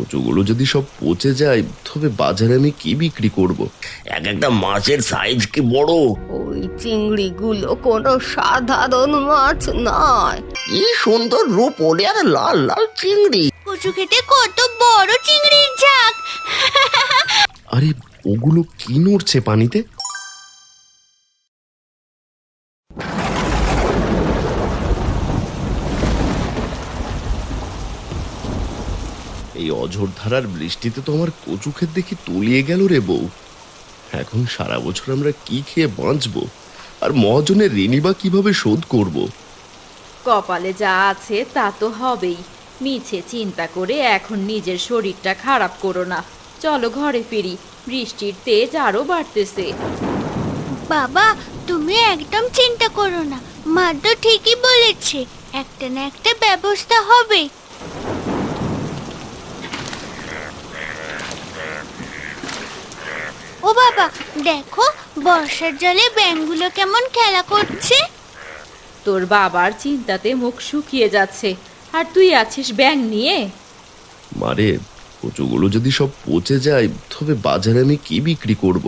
কচুগুলো যদি সব পচে যায় তবে বাজারে আমি কি বিক্রি করব? এক একটা মাছের সাইজ কি বড়! ওই চিংড়িগুলো কোনো সাধারণ মাছ নয়। কি সুন্দর রূপোলি আর লাল লাল চিংড়ি! কচু খেতে কত বড় চিংড়ির ঝাঁক! আরে ওগুলো কি নড়ছে পানিতে? এই অঝোর ধারার বৃষ্টিতে তো আমার কচু ক্ষেত দেখি তলিয়ে গেল রে বউ। এখন সারা বছর আমরা কি খেয়ে বাঁচবো, আর মহাজনের ঋণই বা কিভাবে শোধ করব? কপালে যা আছে তা তো হবেই। মিছে চিন্তা করে এখন নিজের শরীরটা খারাপ করো না। চলো ঘরে ফিরি, বৃষ্টির তেজ আরো বাড়তেছে। বাবা, তুমি একদম চিন্তা করো না, মা তো ঠিকই বলেছে, একটা না একটা ব্যবস্থা হবে। ও বাবা, দেখো বর্ষার জলে ব্যাঙগুলো কেমন খেলা করছে। তোর বাবার চিন্তাতে মুখ শুকিয়ে যাচ্ছে, আর তুই আছিস ব্যাঙ নিয়ে। মারে, কচুগুলো যদি সব পচে যায় তবে বাজারে আমি কি বিক্রি করব?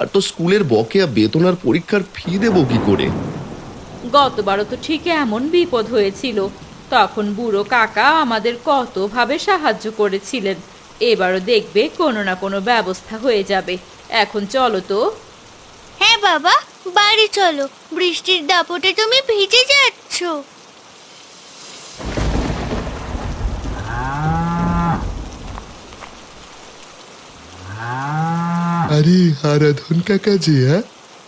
আর তো স্কুলের বকেয়া বেতন আর পরীক্ষার ফি দেবো কি করে? গতবারও তো ঠিক এমন বিপদ হয়েছিল, তখন বুড়ো কাকা আমাদের কতভাবে সাহায্য করেছিলেন। এবারও দেখবে কোনো না কোনো ব্যবস্থা হয়ে যাবে। এখন চলো তো। হ্যাঁ বাবা, বাড়ি চলো, বৃষ্টির দাপটে তুমি ভিজে যাচ্ছ। আরে আরাধন কাকা যে, হ্যাঁ,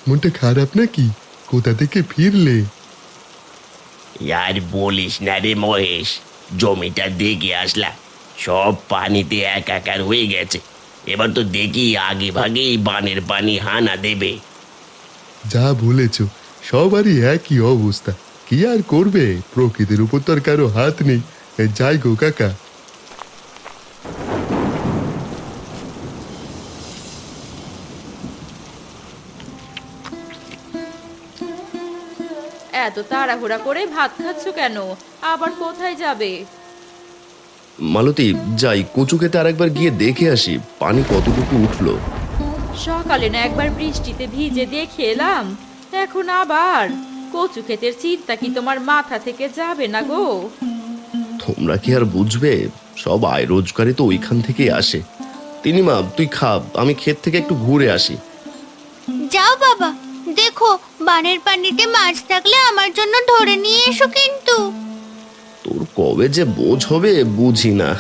মনটা খারাপ নাকি? কোথা থেকে ফিরলে? আর বলিস না রে মহেশ, জমিটা দেখে আসলাম, সব পানিতে একাকার হয়ে গেছে। এবার তো দেখি আগে ভাগেই বানের পানি হানা দেবে। যা বলেছ, সবারই একই অবস্থা। কি আর করবে, প্রকৃতির উপর তো আর কারো হাত নেই। যাই গো কাকা। এত তাড়াহুড়া করে ভাত খাচ্ছ কেন? আবার কোথায় যাবে? মালতী, যাই কচু খেতে আরেকবার গিয়ে দেখে আসি পানি কতটুকু উঠলো। সকালে না একবার বৃষ্টিতে ভিজে দেখে এলাম, এখন আবার কচু ক্ষেতের চিন্তা কি তোমার মাথা থেকে যাবে না গো? তোমরা কি আর বুঝবে, সব আয় রোজগারই তো ওইখান থেকেই আসে। তিনিমা, তুই খা, আমি ক্ষেত থেকে একটু ঘুরে আসি। যাও বাবা, দেখো বানের পানিতে মাছ থাকলে আমার জন্য ধরে নিয়ে এসো কিন্তু। তোর কবে যে বোঝ হবে বুঝি না।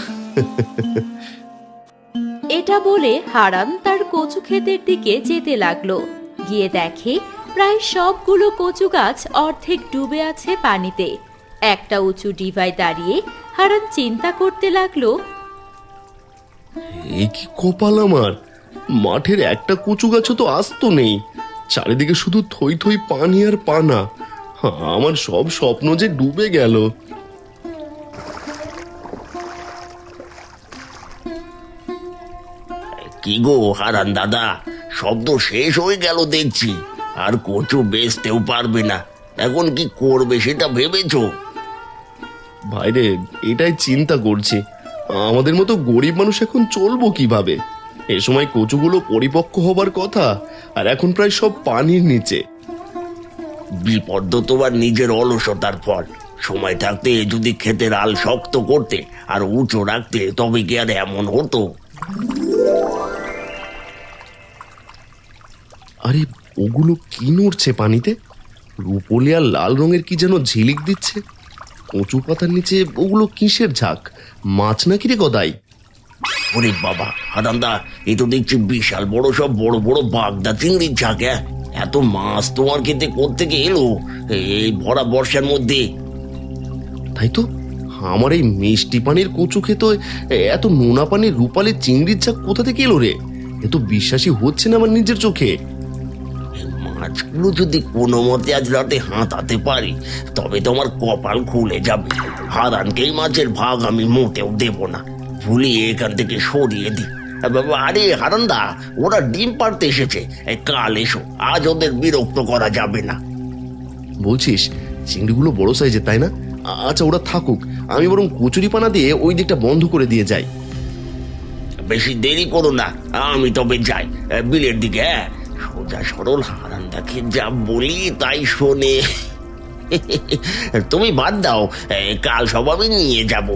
এটা বলে হারান তার কচু ক্ষেতের দিকে যেতে লাগলো। গিয়ে দেখে প্রায় সবগুলো কচু গাছ অর্ধেক ডুবে আছে পানিতে। একটা উঁচু ডিভায় দাঁড়িয়ে হারান চিন্তা করতে লাগলো, এই কি কপাল আমার, মাঠের একটা কচু গাছও তো আস্ত নেই, চারিদিকে শুধু থই থই পানি আর পানা। আমার সব স্বপ্ন যে ডুবে গেল। কি গো হারান দাদা, শব্দ শেষ হয়ে গেল দেখছি, আর কচু বেচতেও পারবে না। এখন কি করবে সেটা ভেবেছো? ভাইরে, এটাই চিন্তা করছি, আমাদের মতো গরিব মানুষ এখন চলবো কিভাবে? এ সময় কচুগুলো পরিপক্ক হবার কথা, আর এখন প্রায় সব পানির নিচে। বিপদ তো তোমার নিজের অলসতার ফল। সময় থাকতে যদি ক্ষেতের আল শক্ত করতে আর উঁচু রাখতে, তবে কি আর এমন হতো? আরে ওগুলো কি নড়ছে পানিতে? রুপোলি আর লাল রঙের কি যেন ঝিলিক দিচ্ছে। কচু পাতার নিচে ওগুলো কিসের ঝাঁক? মাছ নাকি রে গদাই? ওরে বাবা হারান্দা, এ তো দেখছি বিশাল বড় সব বড় বড় বাগদা চিংড়ির ঝাঁক। এত মাছ তোমার খেতে কোত্থেকে এলো এই ভরা বর্ষার মধ্যে? তাই তো, আমার এই মিষ্টি পানির কচু খেতে এত নোনা পানির রূপালি চিংড়ির ঝাঁক কোথা থেকে এলো রে? এ তো বিশ্বাসই হচ্ছে না আমার নিজের চোখে। মাছগুলো যদি কোনো মতে আজ রাতে হাতাতে পারি, তবে তোমার কপাল খুলে যাবে। হারানকেই মাছের ভাগ আমি মোটেও দেব না, ভুলিয়ে এখান থেকে সরিয়ে দিই। আরে হারান্দা, ওরা ডিম পাড়তে এসেছে, কাল এসো, আজ ওদের বিরক্ত করা যাবে না। বলছিস চিংড়িগুলো বড় সাইজের, তাই না? আচ্ছা, ওরা থাকুক, আমি বরং কচুরি পানা দিয়ে ওই দিকটা বন্ধ করে দিয়ে যাই। বেশি দেরি করো না, আমি তবে যাই বিলের দিকে। হ্যাঁ, সোজা সরল হারানদাকে যা বলি তাই শোনে। তুমি বাদ দাও, কাল সব আমি নিয়ে যাব।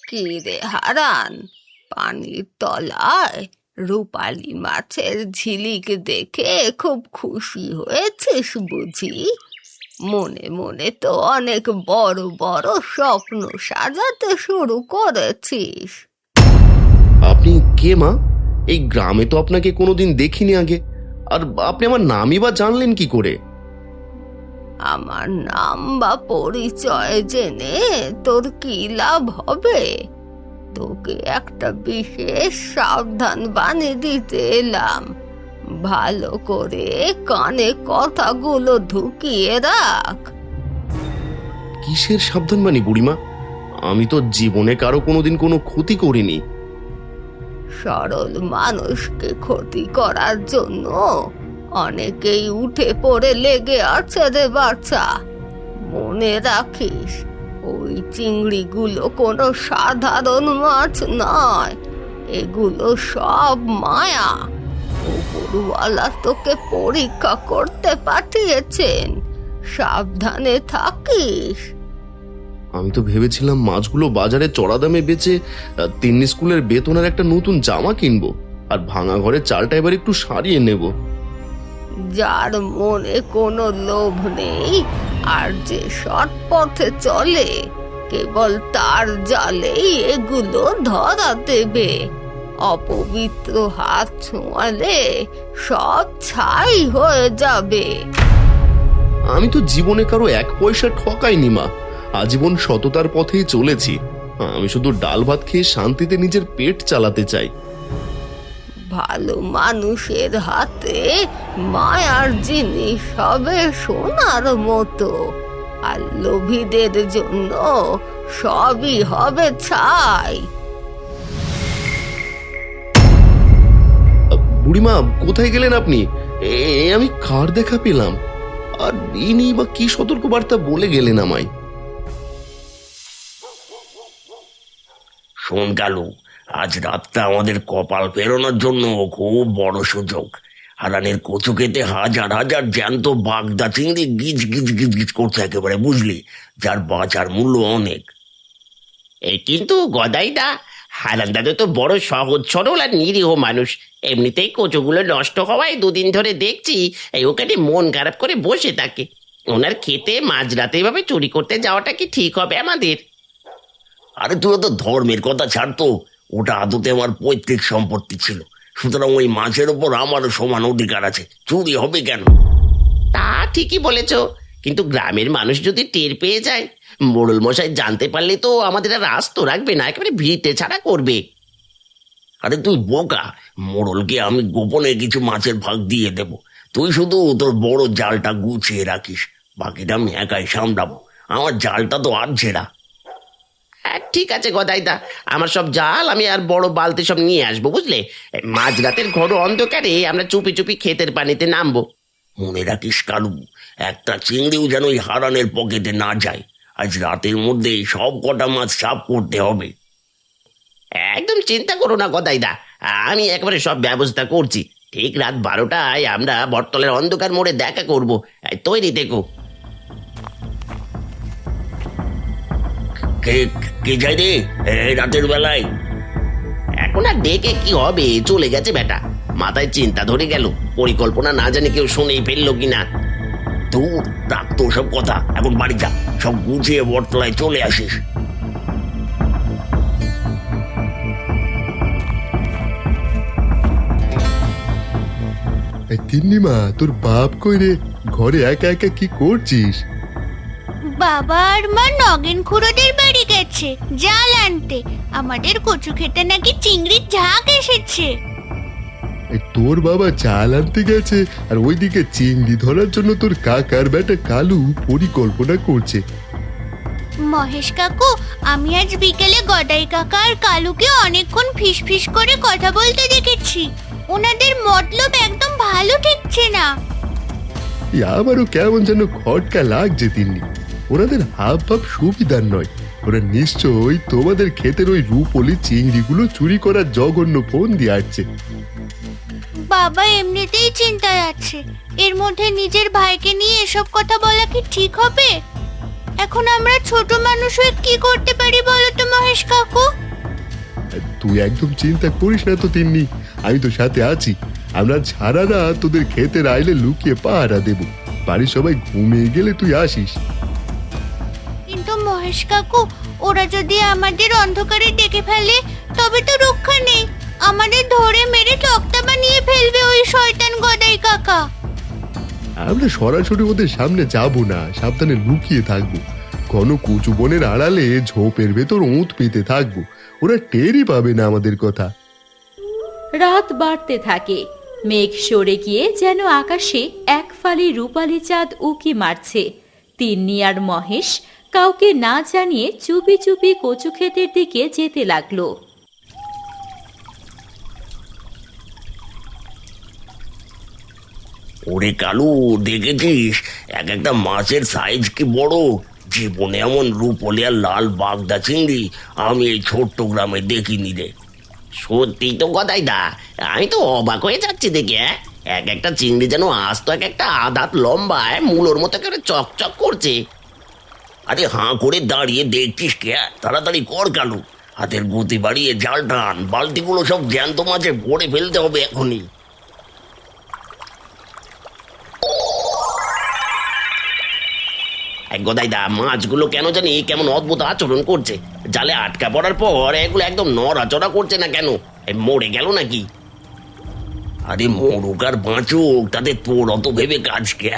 কি রে হারান, পানির তলায় রূপালী মাছের ঝিলিক দেখে খুব খুশি হয়েছিস বুঝি? মনে মনে তো অনেক বড় বড় স্বপ্ন সাজাতে শুরু করেছিস। আপনি কে মা? এই গ্রামে তো আপনাকে কোনোদিন দেখিনি আগে। আর আপনি আমার নামই বা জানলেন কি করে? আমার নাম বা পরিচয় জেনে তোর কি লাভ হবে? তোকে একটা বিশেষ সাবধান বাণী দিতে এলাম। ভালো করে কানে কথাগুলো ঢুকিয়ে রাখ। কিসের সাবধানবাণী বুড়িমা? আমি তো জীবনে কারো কোনোদিন কোনো ক্ষতি করিনি। সরল মানুষকে ক্ষতি করার জন্য অনেকেই উঠে পড়ে লেগে আছে রে বাচ্চা। মনে রাখিস, ওই চিংড়িগুলো কোনো সাধারণ মাছ নয়, এগুলো সব মায়া। উপরওয়ালা তোকে পরীক্ষা করতে পাঠিয়েছেন, সাবধানে থাকিস। আমি তো ভেবেছিলাম মাছগুলো বাজারে চড়া দামে বেচে তিন্নি স্কুলের বেতনের একটা নতুন জামা কিনবো, আর ভাঙা ঘরের চালটা এবার একটু সারিয়ে নেব। যার মনে কোনো লোভ নেই আর যে সৎ পথে চলে, কেবল তার জালেই এগুলো ধরা দেবে। অপবিত্র হাত ছোঁয়ালে সব ছাই হয়ে যাবে। আমি তো জীবনে কারো এক পয়সা ঠকাইনি মা, আজীবন সততার পথেই চলেছি। আমি শুধু ডাল ভাত খেয়ে শান্তিতে নিজের পেট চালাতে চাই। ভালো মানুষের হাতে মায়ার জিনিস হবে সোনার মতো, আর লোভীদের জন্য সবই হবে ছাই। বুড়িমা, কোথায় গেলেন আপনি? আমি কার দেখা পেলাম? আর ইনি বা কি সতর্কবার্তা বলে গেলেন আমায়? শোন কালু, আজ রাতটা আমাদের কপাল ফেরানোর জন্য খুব বড় সুযোগ। হারানের কচু খেতে হাজার হাজার জ্যান্ত বাগদা চিংড়ি গিজ গিজ গিজ গিজ করছে একেবারে, বুঝলি, যার বাজার মূল্য অনেক। এই কিন্তু গদাইদা, হারানদাদা তো বড় সহজ সরল আর নিরীহ মানুষ। এমনিতেই কচুগুলো নষ্ট হওয়ায় দুদিন ধরে দেখছি এই ওখানে মন খারাপ করে বসে থাকে। ওনার খেতে মাঝরাতে এভাবে চুরি করতে যাওয়াটা কি ঠিক হবে আমাদের? আরে তুই তো ধর্মের কথা ছাড়তো, ওটা আদতে আমার পৈতৃক সম্পত্তি ছিল, সুতরাং ওই মাছের ওপর আমারও সমান অধিকার আছে, চুরি হবে কেন? তা ঠিকই বলেছ, কিন্তু গ্রামের মানুষ যদি টের পেয়ে যায়, মোড়ল মশাই জানতে পারলে তো আমাদের আর আস্ত রাখবে না, একেবারে ভিটে ছাড়া করবে। আরে তুই বোকা, মোড়লকে আমি গোপনে কিছু মাছের ভাগ দিয়ে দেব, তুই শুধু তোর বড় জালটা গুছিয়ে রাখিস, বাকিটা আমি একাই সামলাবো। আমার জালটা তো আর ছেঁড়া। হ্যাঁ ঠিক আছে গদাইদা, আমার সব জাল আমি আর বড় বালতি সব নিয়ে আসবো, বুঝলে। মাঝরাতের ঘর অন্ধকারে আমরা চুপি চুপি ক্ষেতের পানিতে নামবো। মনে রাখিস কালু, একটা চিংড়িও যেন ওই হারানের পকেটে না যায়। আজ রাতের মধ্যে সব কটা মাছ সাফ করতে হবে। একদম চিন্তা করো না গদাইদা, আমি একেবারে সব ব্যবস্থা করছি। ঠিক রাত 12টায় আমরা বটতলের অন্ধকার মোড়ে দেখা করবো, তৈরি থেকো। কে কে যায় রে এই রাতের বেলায়? এখন আর ডেকে কি হবে, চলে গেছে বেটা। মাথায় চিন্তা ধরে গেল, পরিকল্পনা না জানি কেউ শুনেই ফেললো কিনা। দূর রাখ তো সব কথা, এখন বাড়ি যা, সব গুছিয়ে বটতলায় চলে আসিস। তিন্নিমা, তোর বাপ কই রে? ঘরে একা একা কি করছিস? বাবা আর মা নগেন খুড়োদের বাড়ি গেছে জাল আনতে। আমাদের কচু খেতে নাকি চিংড়ির ঝাঁক এসেছে। তোর বাবা চাল আনতে গেছে, আর ওইদিকে চিংড়ি ধরার জন্য তোর কাকার বেটা কালু পরিকল্পনা করছে। মহেশ কাকু, আমি আজ বিকেলে গদাই কাকা আর কালুকে অনেকক্ষণ ফিস ফিস করে কথা বলতে দেখেছি। ওনাদের মতলব একদম ভালো ঠেকছে না। আমারও কেমন যেন খটকা লাগছে তিন্নি। ওনাদের হাব ভাব সুবিধার নয়। ওরা নিশ্চয়ই তোমাদের ক্ষেতের ওই রূপলি চিংড়িগুলো চুরি করার জঘন্য ফোন দিয়ে আসছে। বাবা এমনিতেই চিন্তায় আছে, এর মধ্যে নিজের ভাইকে নিয়ে এসব কথা বলা কি ঠিক হবে? এখন আমরা ছোট মানুষ হয়ে কি করতে পারি বলো তো মহেশ কাকু? তুই একদম চিন্তা করিস না তো তিন্নি, আমি তো সাথে আছি। আমরা ছাড়ারা তোদের ক্ষেতের আইলে লুকিয়ে পাহারা দেব। বাড়ির সবাই ঘুমিয়ে গেলে তুই আসিস। কিন্তু মহেশ কাকু, ওরা যদি আমাদের অন্ধকারে ডেকে ফেলে তবে তো রক্ষা নেই। আমাদের ধরে মেরে তক্তা বানিয়ে ফেলবে ওই শয়তান গদাই কাকা। আমরা সরাসরি ওদের সামনে যাব না, সাবধানে লুকিয়ে থাকবো। ঘন কুচু বনের আড়ালে ঝোপের ভেতর ওঁত পেতে থাকবো। ওরা টেরই পাবে না আমাদের কথা। রাত বাড়তে থাকে। মেঘ সরে গিয়ে যেন আকাশে এক ফালি রূপালি চাঁদ উকি মারছে। তিন্নি আর মহেশ কাউকে না জানিয়ে চুপি চুপি কচু ক্ষেতের দিকে যেতে লাগলো। ওরে কালু, দেখেছিস এক একটা মাছের সাইজ কি বড়! জীবনে এমন রূপলি আর লাল বাগদা চিংড়ি আমি এই ছোট্ট গ্রামে দেখিনি রে। সত্যি তো গদাই দা, আমি তো অবাক হয়ে যাচ্ছি দেখে। এক একটা চিংড়ি যেন আস্ত এক একটা আধাত লম্বায় মূলোর মতো করে চকচক করছে। আরে হাঁ করে দাঁড়িয়ে দেখছিস কে? তাড়াতাড়ি কর কালু, হাতের গতি বাড়িয়ে জাল টান। বালতিগুলো সব জ্যান্ত মাছে ভরে ফেলতে হবে এখনই। গদাই দা, মাছগুলো কেন জানি কেমন অদ্ভুত আচরণ করছে। জালে আটকা পড়ার পর এগুলো একদম নড়াচড়া করছে না কেন? মরে গেল নাকি? আরে মরুক আর বাঁচুক, তাতে তোর অত ভেবে কাজ কে?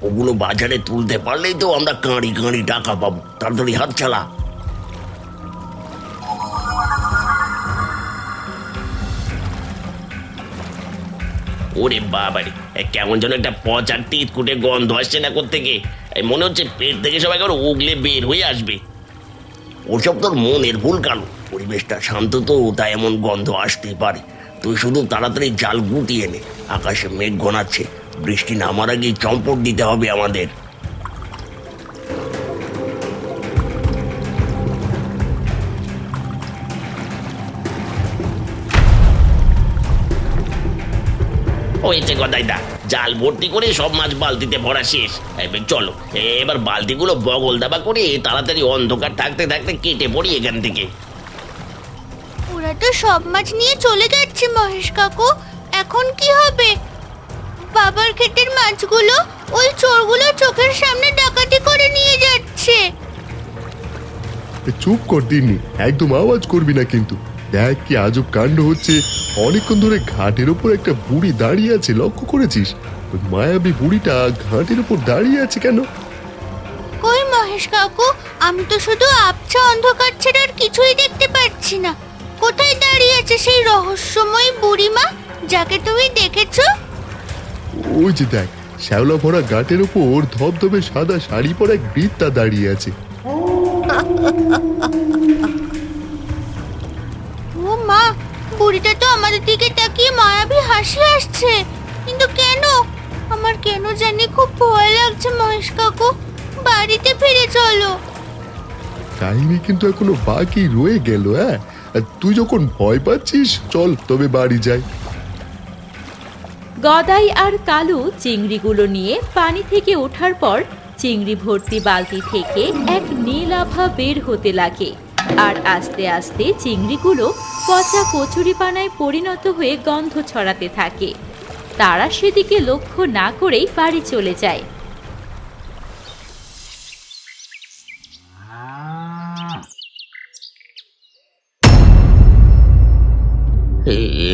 ওগুলো বাজারে তুলতে পারলেই তো আমরা কাঁড়ি কাঁড়ি টাকা পাবো। তাড়াতাড়ি হাত চালা। ওরে বাবারে, কেমন যেন একটা পচার তিতকুটে গন্ধ আসছে না কোত্থেকে। মনে হচ্ছে পেট থেকে সবাই করে উগলে বের হয়ে আসবে। ওসব তোর মনের ভুল কালু। পরিবেশটা শান্ত তো, তাই এমন গন্ধ আসতে পারে। তুই শুধু তাড়াতাড়ি জাল গুটিয়ে নে। আকাশে মেঘ ঘনাচ্ছে, বৃষ্টি নামার আগেই চম্পট দিতে হবে আমাদের। হয়েছে গদাই দা, জাল ভর্তি করে সব মাছ বালতিতে ভরা শেষ। চলো এবার বালতিগুলো বগল দাবা করে তাড়াতাড়ি অন্ধকার থাকতে থাকতে কেটে পড়ি এখান থেকে। ওরা তো সব মাছ নিয়ে চলে যাচ্ছে মহেশ কাকু, এখন কি হবে? বাবার ক্ষেতের মাছগুলো ওই চোরগুলো চোখের সামনে ডাকাতি করে নিয়ে যাচ্ছে। চুপ কর দিননি, একদম আওয়াজ করবি না কিন্তু। দেখ কি আজব কাণ্ড হচ্ছে। অনেকক্ষণ ধরে ঘাটের ওপর একটা বুড়ি দাঁড়িয়ে আছে, লক্ষ্য করেছিস? ওই মায়াবী বুড়িটা ঘাটের উপর দাঁড়িয়ে আছে কেন? কই মহেশ কাকু, আমি তো শুধু আবছা অন্ধকার ছাড়া আর কিছুই দেখতে পাচ্ছি না। কোথায় দাঁড়িয়ে আছে সেই রহস্যময়ী বুড়িমা যাকে তুমি দেখেছো? ওই যে দেখ, শ্যাওলা ভরা ঘাটের ওপর ধবধবে সাদা শাড়ি পরা এক বৃদ্ধা দাঁড়িয়ে আছে। ও মা, বুড়িটা তো আমাদের দিকে তাকিয়ে মায়াবী হাসি আসছে। কিন্তু কেন? আমার কেন জানি খুব ভয় লাগছে মহেশ কাকু। বাড়িতে ফিরে চলো। কাহিনী কিন্তু এখনো বাকি রয়ে গেল। হ্যাঁ, আর তুই যখন ভয় পাচ্ছিস, চল তবে বাড়ি যাই। গদাই আর কালু চিংড়িগুলো নিয়ে পানি থেকে ওঠার পর চিংড়ি ভর্তি বালতি থেকে এক নীল আভা বের হতে লাগে। আর আস্তে আস্তে চিংড়িগুলো পচা কচুরিপানায় পরিণত হয়ে গন্ধ ছড়াতে থাকে। তারা সেদিকে লক্ষ্য না করেই বাড়ি চলে যায়।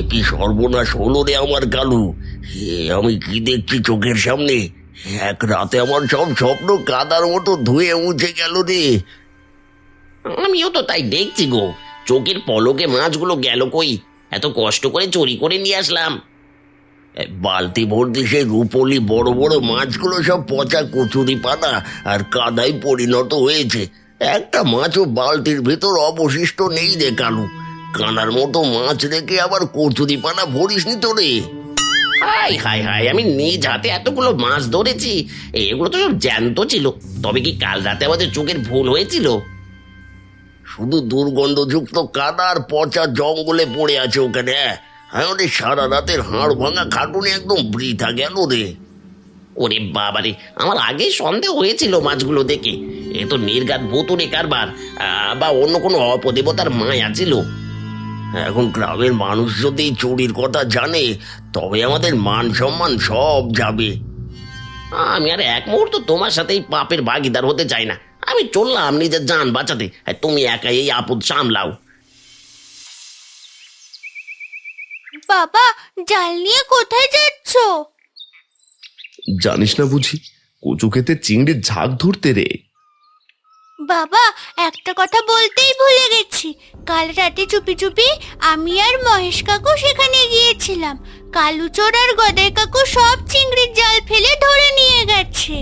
কি সর্বনাশ হলো রে আমার কালু! আমি কি দেখছি চোখের সামনে? এক রাতে আমার সব স্বপ্ন কাদার মতো ধুয়ে মুছে গেল রে। আমিও তো তাই দেখছি গো, চোখের পলকে মাছগুলো গেল কই? এত কষ্ট করে চুরি করে নিয়ে আসলাম। বালতি ভর্তি সেই রূপলি বড় বড় মাছগুলো সব পচা কচুরি পানা আর কাদায় পরিণত হয়েছে। একটা মাছও বালতির ভেতর অবশিষ্ট নেই রে কালু। কানার মতো মাছ রেখে আবার কচুরি পানা ভরিসনি তো রে। হাই হাই হাই, আমি নিজ হাতে এতগুলো মাছ ধরেছি, এগুলো তো সব জ্যান্ত ছিল। তবে কি কাল রাতে আমাদের চোখের ভুল হয়েছিল? শুধু দুর্গন্ধযুক্ত কাদা আর পচা জঙ্গলে পড়ে আছে ওখানে। আমাদের সারা রাতের হাড় ভাঙা খাটুনি একদম বৃথা গেল রে। ওরে বাবারে, আমার আগেই সন্দেহ হয়েছিল মাছগুলো দেখে। এ তো নির্ঘাত ভুতুড়ে কারবার, বা অন্য কোনো অপদেবতার মায়া ছিল। এখন গ্রামের মানুষ যদি এই চুরির কথা জানে, তবে আমাদের মান সম্মান সব যাবে। আমি আর এক মুহূর্ত তোমার সাথে এই পাপের ভাগিদার হতে চাই না। আমি চললাম নিজের জান বাঁচাতে, আর তুমি একাই এই আপদ সামলাও। বাবা, জাল নিয়ে কোথায় যাচ্ছো? জানিস না বুঝি, কচু খেতে চিংড়ির ঝাঁক ধরতে রে। বাবা, একটা কথা বলতেই ভুলে গেছি। কাল রাতে চুপি চুপি আমি আর মহেশ কাকু সেখানে গিয়েছিলাম। কালুচোর আর গদাই কাকু সব চিংড়ির জাল ফেলে ধরে নিয়ে গেছে।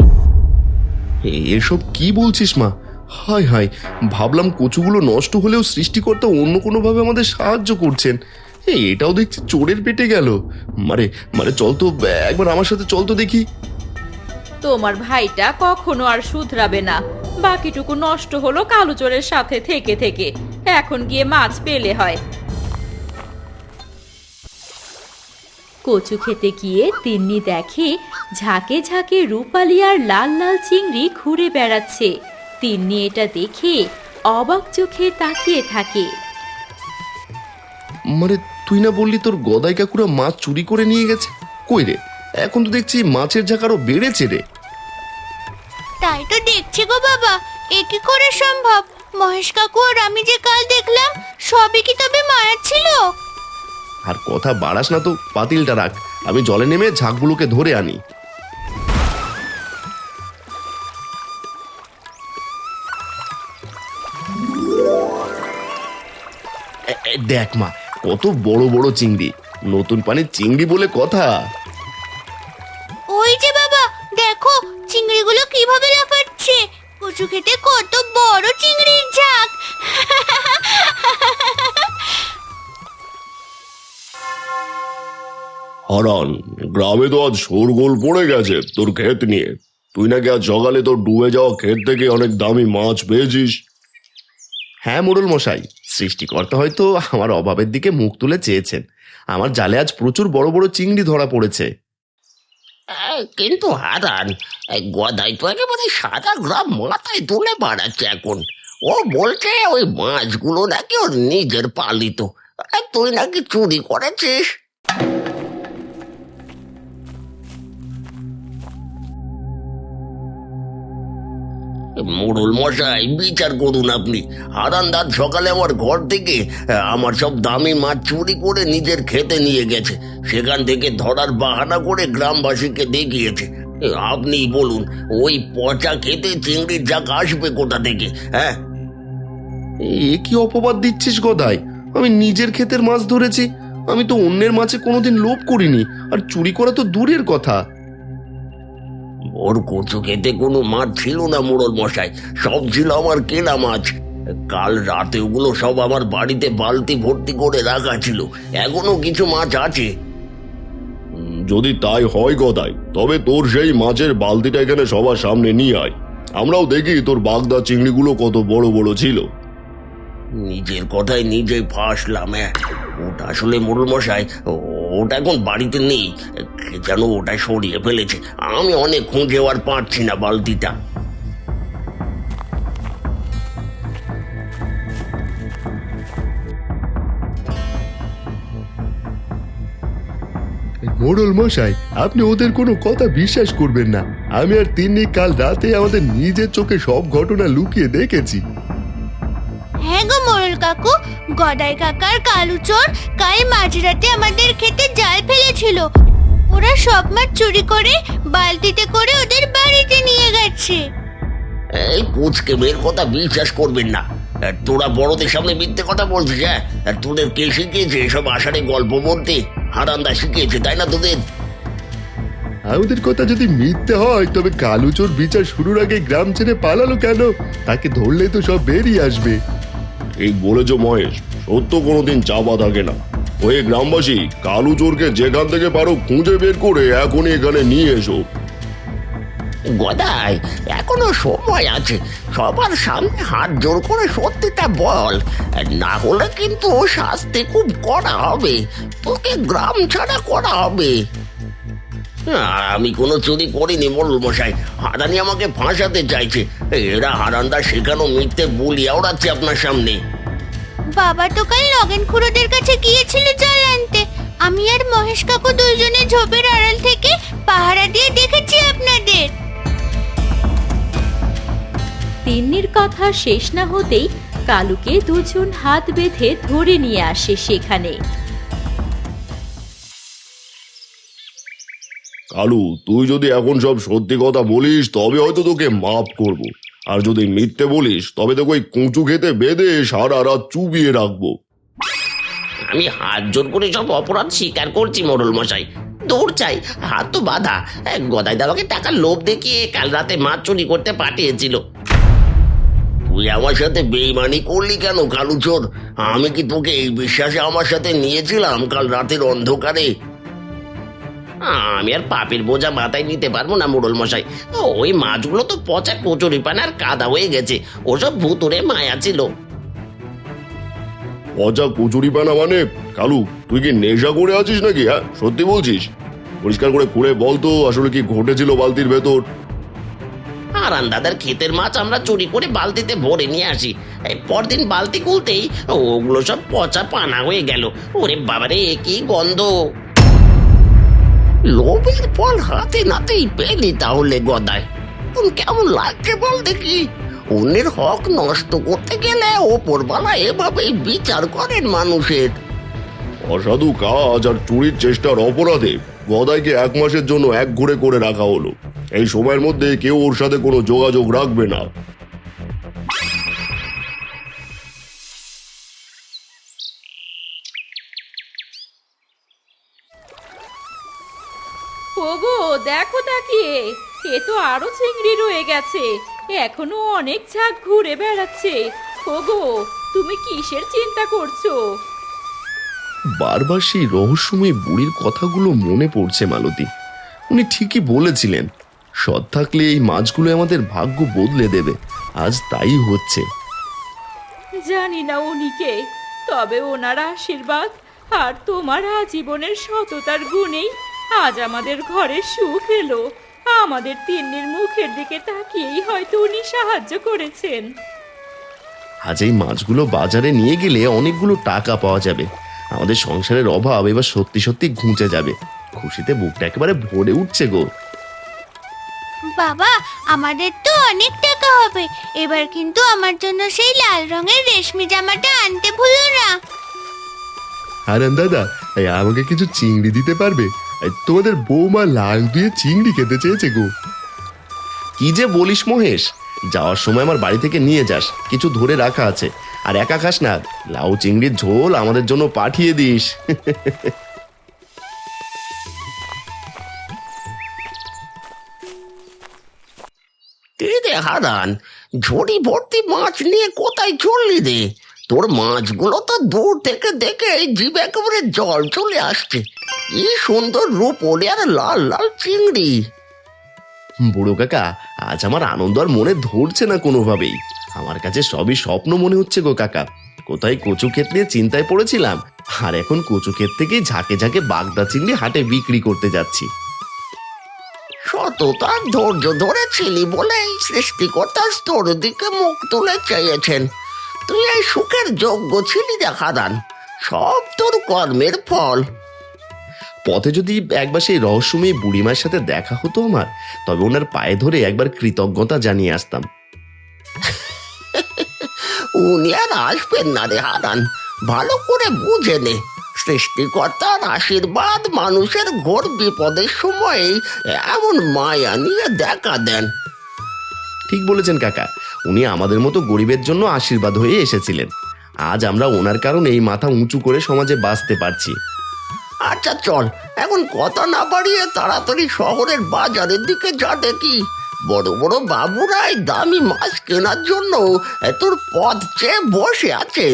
এসব কি বলছিস মা? হায় হায়, ভাবলাম কচুগুলো নষ্ট হলেও সৃষ্টিকর্তা অন্য কোনোভাবে আমাদের সাহায্য করছেন। এটাও দেখছি চোরের পেটে গেল। মারে মারে, চল তো একবার আমার সাথে, চল তো দেখি। তোমার ভাইটা কখনো আর শুধরাবে না। বাকিটুকু নষ্ট হলো কালুচোরের সাথে থেকে থেকে। এখন গিয়ে মাছ পেলে হয়। কচু খেতে গিয়ে তিন্নি দেখে ঝাঁকে ঝাঁকে রূপালি আর লাল লাল চিংড়ি ঘুরে বেড়াচ্ছে। তিন্নি এটা দেখে অবাক চোখে তাকিয়ে থাকে। মানে তুই না বললি তোর গদাই কাকুরা মাছ চুরি করে নিয়ে গেছে? কই রে, এখন তো দেখছি মাছের ঝাঁক আরো বেড়েছে রে। তাই তো দেখছি গো বাবা, এ কি করে সম্ভব? মহেশ কাকু আর আমি যে কাল দেখলাম, সবই কি তবে মায়া ছিল? আর কথা বাড়াস না তো, পাতিলটা রাখ, আমি জলে নেমে ঝাঁকগুলোকে ধরে আনি। দেখ মা, কত বড় বড় চিংড়ি। নতুন পানির চিংড়ি বলে কথা। ওই যে বাবা, দেখো চিংড়িগুলো কিভাবে লাফাচ্ছে। কচু খেতে কত বড় চিংড়ির ঝাঁক। হারান, গ্রামে তো আজ শোরগোল পড়ে গেছে তোর ক্ষেত নিয়ে। তুই নাকি আজ সকালে তোর ডুবে যাওয়া ক্ষেত থেকে অনেক দামি মাছ পেয়েছিস। হ্যাঁ মোড়ল মশাই, সৃষ্টিকর্তা হয়তো আমার অভাবের দিকে মুখ তুলে চেয়েছেন। আমার জালে আজ প্রচুর বড় বড় চিংড়ি ধরা পড়েছে। কিন্তু হারান, গদাই তো একেবারে সারা গ্রাম মাথায় তুলে বাড়াচ্ছে এখন। ও বলছে ওই মাছগুলো নাকি ওর নিজের পালিত, আর তুই নাকি চুরি করেছিস। মোড়ল মশাই, বিচার করুন আপনি। হারান দাদ সকালে আমার ঘর থেকে আমার সব দামি মাছ চুরি করে নিজের খেতে নিয়ে গেছে। সেখান থেকে ধরার বাহানা করে গ্রামবাসীকে দেখিয়েছে। আপনি বলুন, ওই পচা খেতে চিংড়ির ঝাঁক আসবে কোথা থেকে? হ্যাঁ, এ কি অপবাদ দিচ্ছিস গদাই? আমি নিজের ক্ষেতের মাছ ধরেছি। আমি তো অন্যের মাছে কোনোদিন লোভ করিনি, আর চুরি করা তো দূরের কথা। ওর কচু খেতে কোনো মাছ ছিল না মোড়ল মশাই, সব ছিল আমার কেনা মাছ। কাল রাতে ওগুলো সব আমার বাড়িতে বালতি ভর্তি করে রাখা ছিল। এখনো কিছু মাছ আছে। যদি তাই হয় গদাই, তবে তোর সেই মাছের বালতিটা এখানে সবার সামনে নিয়ে আয়। আমরাও দেখি তোর বাগদা চিংড়িগুলো কত বড় বড় ছিল। নিজের কথায় নিজেই ফাঁসলাম। ওটা আসলে মোড়ল মশাই, ওটা এখন বাড়িতে নেই। কে যেন ওটা সরিয়ে ফেলেছে। আমি অনেক খুঁজেও আর পাচ্ছি না বালতিটা। মোড়ল মশাই, আপনি ওদের কোনো কথা বিশ্বাস করবেন না। আমি আর তিন্নি কাল রাতে আমাদের নিজের চোখে সব ঘটনা লুকিয়ে দেখেছি। হ্যাঁ গো মোড়ল কাকু, গদাই কাকার কালুচোর কাল মাঝরাতে আমাদের খেতে জাল ফেলেছিল। ওরা সব মাছ চুরি করে বালতিতে করে ওদের বাড়িতে নিয়ে গেছে। এই পুচকে মেয়ের কথা বিশ্বাস করবেন না। তোরা বড়দের সামনে মিথ্যে কথা বলছিস। হ্যাঁ, তোদের কে শিখিয়েছে এসব আষাঢ়ে গল্প বলতে? হারান্দা শিখিয়েছে, তাই না তোদের? আমাদের কথা যদি মিথ্যে হয়, তবে কালুচোর বিচার শুরুর আগে গ্রাম ছেড়ে পালালো কেন? তাকে ধরলে তো সব বেরিয়ে আসবে। ঠিক বলেছ মহেশ, সত্য কোনোদিন চাপা থাকে না। ওই গ্রামবাসী, কালু চোরকে যেখান থেকে পারো খুঁজে বের করে এখনই এখানে নিয়ে এসো। গদাই, এখনো সময় আছে। সবার সামনে হাত জোর করে সত্যিটা বল, না হলে কিন্তু শাস্তি খুব করা হবে। তোকে গ্রাম ছাড়া করা হবে। আমি কোনো চুরি করিনি মোড়ল মশাই। হারানি আমাকে ফাঁসাতে চাইছে। এরা হারানদার শেখানো মিথ্যে বুলিয়া ওড়াচ্ছে আপনার সামনে। বাবা তো কাল নগেন খুড়োদের কাছে গিয়েছিল জল আনতে। আমি আর মহেশ কাকু দুইজনে ঝোপের আড়াল থেকে পাহারা দিয়ে দেখেছি আপনাদের। তিন্নির কথা শেষ না হতেই কালুকে দুজন হাত বেঁধে ধরে নিয়ে আসে সেখানে। কালু, তুই যদি এখন সব সত্যি কথা বলিস তবে হয়তো তোকে মাফ করব, আর যদি মিথ্যে বলিস তবে তোকে ওই কুঁচু খেতে বেঁধে সারা রাত চুবিয়ে রাখবো। আমি হাত জোর করে সব অপরাধ স্বীকার করছি মোড়ল মশাই। দৌড় চাই, হাত তো বাঁধা। গদাই দাবাকে টাকার লোভ দেখিয়ে কাল রাতে মাছ চুরি করতে পাঠিয়েছিল। তুই আমার সাথে বেইমানি করলি কেন কালু চোর? আমি কি তোকে এই বিশ্বাসে আমার সাথে নিয়েছিলাম কাল রাতের অন্ধকারে? আমি আর পাপের বোঝা মাথায় নিতে পারবো না মোড়ল মশাই। ওই মাছগুলো তো পচা কচুরি পানা আর কাদা হয়ে গেছে। ওসব ভুতুরে মায়া ছিল। অজা কচুরি পানা মানে? কালু, তুই কি নেশা করে আছিস নাকি? হ্যাঁ, সত্যি বলছিস? পরিষ্কার করে খুলে বল তো আসলে কি ঘটেছিল বালতির ভেতর। হারান দাদার ক্ষেতের মাছ আমরা চুরি করে বালতিতে ভরে নিয়ে আসি। এই পরদিন বালতি খুলতেই ওগুলো সব পচা পানা হয়ে গেল। ওরে বাবারে, কি গন্ধ! লোভের ফল হাতে নাতেই পেলি তাহলে গদাই। এখন কেমন লাগছে বল দেখি? অন্যের হক নষ্ট করতে গেলে ওপরবালা এভাবেই বিচার করেন মানুষের। অসাধু কাজ আর চুরির চেষ্টার অপরাধে গদাইকে 1 মাসের জন্য এক ঘুরে করে রাখা হলো। এই সময়ের মধ্যে কেউ ওর সাথে কোনো যোগাযোগ রাখবে না। ওগো, দেখো তাকিয়ে, এ তো আরো চিংড়ি রয়ে গেছে। এখনো অনেক ঝাঁক ঘুরে বেড়াচ্ছে। ওগো, তুমি কিসের চিন্তা করছো? বারবার সেই রহস্যময় বুড়ির কথাগুলো মনে পড়ছে মালতী। উনি ঠিকই বলেছিলেন, সৎ থাকলে এই মাছগুলো আমাদের ভাগ্য বদলে দেবে। আজ তাই হচ্ছে। জানি না উনিকে, তবে ওনার আশীর্বাদ আর তোমার আজীবনের সততার গুণেই আজ আমাদের ঘরে সুখ এলো। আমাদের তিন্নির মুখের দিকে তাকিয়েই হয়তো উনি সাহায্য করেছেন। আজ এই মাছগুলো বাজারে নিয়ে গেলে অনেকগুলো টাকা পাওয়া যাবে। আমাদের সংসারের অভাব এবার সত্যি সত্যি ঘুঁচে যাবে। খুশিতে বুকটা একেবারে ভরে উঠছে গো। বাবা, আমাদের তো অনেক টাকা হবে। এবার কিন্তু আমার জন্য সেই লাল রঙের রেশমি জামাটা আনতে ভুলো না। হারান দাদা, আমাকে কিছু চিংড়ি দিতে পারবে? তোমাদের বৌমা লাল দিয়ে চিংড়ি খেতে চেয়েছে গো। কি যে বলিস মহেশ, যাওয়ার সময় আমার বাড়ি থেকে নিয়ে যাস, কিছু ধরে রাখা আছে। আর একা খাস না, লাউ চিংড়ির ঝোল আমাদের জন্য পাঠিয়ে দিস। রে হারান, ঝুড়ি ভর্তি মাছ নিয়ে কোথায় চললি রে? তোর মাছগুলো তো দূর থেকে দেখে জিভে একেবারে জল চলে আসছে। কি সুন্দর রূপ ওলে আর লাল লাল চিংড়ি। বুড়ো কাকা, আজ আমার আনন্দ আর মনে ধরছে না কোনোভাবেই। আমার কাছে সবই স্বপ্ন মনে হচ্ছে গো কাকা। কোথায় কচু ক্ষেত নিয়ে চিন্তায় পড়েছিলাম, আর এখন কচু ক্ষেত থেকেই ঝাঁকে ঝাঁকে বাগদা চিংড়ি হাটে বিক্রি করতে যাচ্ছি। সততার ধৈর্য ধরেছিলি বলে এই সৃষ্টিকর্তার তোর দিকে মুখ তুলে চেয়েছেন। তুই এই সুখের যোগ্য ছিলি রে হারান। সব তোর কর্মের ফল। পথে যদি একবার সেই রহস্যময়ী বুড়িমার সাথে দেখা হতো আমার, তবে ওনার পায়ে ধরে একবার কৃতজ্ঞতা জানিয়ে আসতাম। উনি আর আসবেন না রে হারান। ভালো করে বুঝে নে, সৃষ্টিকর্তার আশীর্বাদ মানুষের ঘোর বিপদের সময়ে এমন মায়া নিয়ে দেখা দেন। ঠিক বলেছেন কাকা, উনি আমাদের মতো গরিবের জন্য আশীর্বাদ হয়ে এসেছিলেন। আজ আমরা ওনার কারণে এই মাথা উঁচু করে সমাজে বাঁচতে পারছি। আচ্ছা চল, এখন কথা না বাড়িয়ে তাড়াতাড়ি শহরের বাজারের দিকে যা দেখি। বড় বড় বাবুরাই দামি মাছ কেনার জন্য তোর পথ চেয়ে বসে আছে।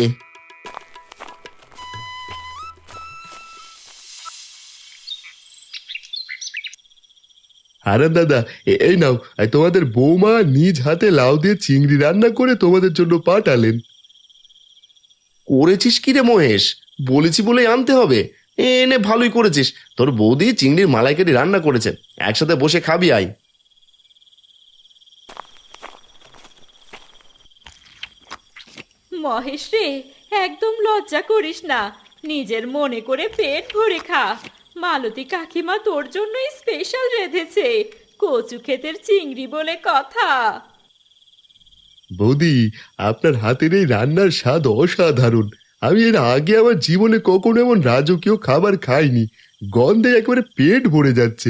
হারান দাদা, এই নাও, তোমাদের বৌমা নিজ হাতে লাউ দিয়ে চিংড়ি রান্না করে তোমাদের জন্য পাঠালেন। করেছিস কি রে মহেশ? বলেছি বলে আনতে হবে। এনে ভালোই করেছিস। তোর বৌদি চিংড়ির মালাইকারি রান্না করেছেন, একসাথে বসে খাবি আয়। মহেশ রে, একদম লজ্জা করিস না, নিজের মনে করে পেট ভরে খা। মালতী কাকিমা তোর জন্যই স্পেশাল রেঁধেছে, কচু ক্ষেতের চিংড়ি বলে কথা। বৌদি, আপনার হাতের এই রান্নার স্বাদ অসাধারণ। আমি এর আগে আমার জীবনে কখনো এমন রাজকীয় খাবার খাইনি। গন্ধে একেবারে পেট ভরে যাচ্ছে।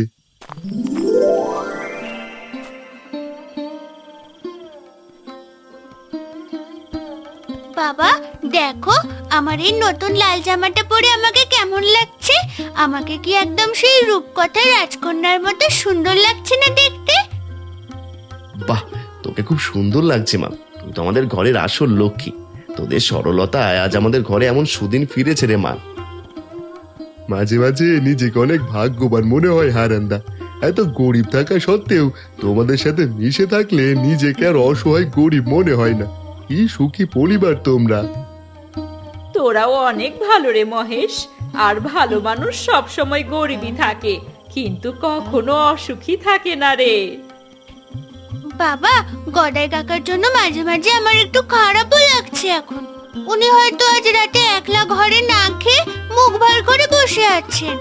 বাবা দেখো, আমার এই নতুন লাল জামাটা পরে আমাকে কেমন লাগছে? আমাকে কি একদম সেই রূপকথার রাজকন্যার মতো সুন্দর লাগছে না দেখতে? বাহ, তোকে খুব সুন্দর লাগছে মা। তুই তো আমাদের ঘরের আসল লক্ষ্মী। তোদের সরলতায় আজ আমাদের ঘরে এমন সুদিন ফিরেছে রে মা। মাঝে মাঝে নিজেকে অনেক ভাগ্যবান মনে হয় হারান্দা। এত গরিব থাকা সত্ত্বেও তোমাদের সাথে মিশে থাকলে নিজেকে আর অসহায় গরিব মনে হয় না। কি সুখী পরিবার তোমরা। তোরাও অনেক ভালো রে মহেশ। আর ভালো মানুষ সব সময় গরিবই থাকে, কিন্তু কখনো অসুখী থাকে না রে। বাবা, গদাই কাকার জন্য মাঝে মাঝে আমার একটু খারাপও লাগছে এখন। উনি হয়তো আজ রাতে একলা ঘরে না খেয়ে মুখ ভার করে বসে আছেন।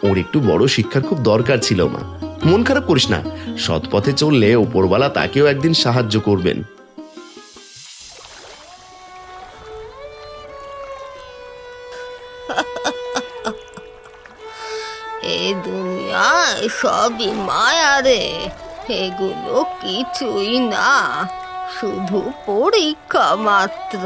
ওর একটু বড় শিক্ষার খুব দরকার ছিল মা। মন খারাপ করিস না, সৎ পথে চললে ওপরওয়ালা তাকেও একদিন সাহায্য করবেন। এ দুনিয়ায় সবই মায়া রে, এগুলো কিছুই না, শুধু পরীক্ষা মাত্র।